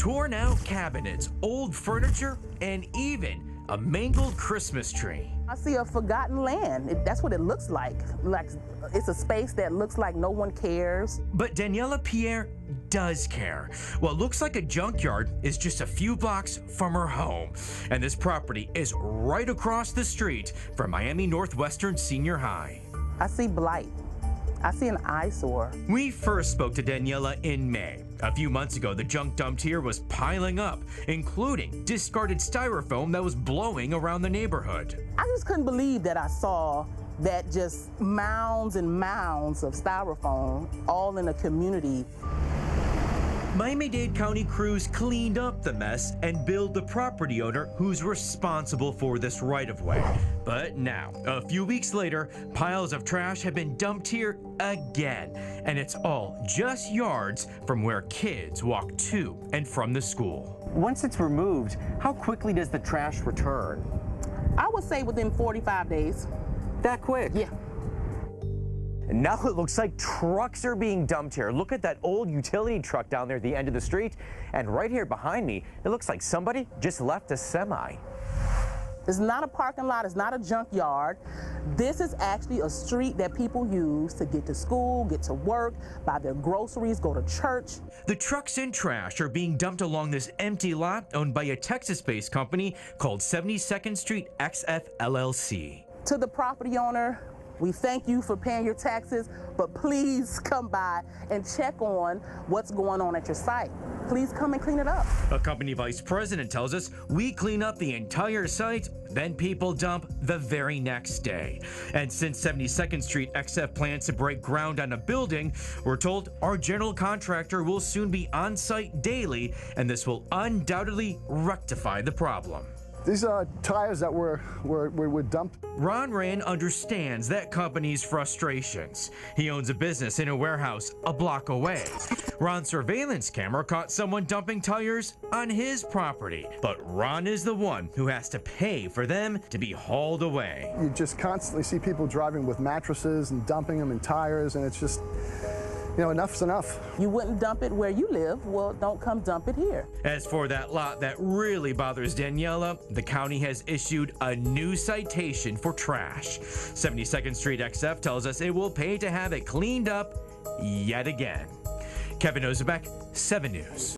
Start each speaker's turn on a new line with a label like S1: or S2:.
S1: Torn out cabinets, old furniture, and even a mangled Christmas tree.
S2: I see a forgotten land. That's what it looks like. Like it's a space that looks like no one cares.
S1: But Daniela Pierre does care. What looks like a junkyard is just a few blocks from her home. And this property is right across the street from Miami Northwestern Senior High.
S2: I see blight. I see an eyesore.
S1: We first spoke to Daniela in May. A few months ago, the junk dumped here was piling up, including discarded styrofoam that was blowing around the neighborhood.
S2: I just couldn't believe that I saw that just mounds and mounds of styrofoam all in a community.
S1: Miami-Dade County crews cleaned up the mess and billed the property owner who's responsible for this right-of-way. But now, a few weeks later, piles of trash have been dumped here again, and it's all just yards from where kids walk to and from the school.
S3: Once it's removed, how quickly does the trash return?
S2: I would say within 45 days.
S3: That quick?
S2: Yeah.
S3: And now it looks like trucks are being dumped here. Look at that old utility truck down there at the end of the street. And right here behind me, it looks like somebody just left a semi.
S2: It's not a parking lot, it's not a junkyard. This is actually a street that people use to get to school, get to work, buy their groceries, go to church.
S1: The trucks and trash are being dumped along this empty lot owned by a Texas-based company called 72nd Street XF LLC.
S2: To the property owner, we thank you for paying your taxes, but please come by and check on what's going on at your site. Please come and clean it up.
S1: A company vice president tells us we clean up the entire site, then people dump the very next day. And since 72nd Street XF plans to break ground on a building, we're told our general contractor will soon be on site daily, and this will undoubtedly rectify the problem.
S4: These are tires that were dumped.
S1: Ron Rand understands that company's frustrations. He owns a business in a warehouse a block away. Ron's surveillance camera caught someone dumping tires on his property, but Ron is the one who has to pay for them to be hauled away.
S4: You just constantly see people driving with mattresses and dumping them in tires, and it's just, you know, enough's enough.
S2: You wouldn't dump it where you live, well, don't come dump it here.
S1: As for that lot that really bothers Daniela, the county has issued a new citation for trash. 72nd Street XF tells us it will pay to have it cleaned up yet again. Kevin Ozebek, 7 News.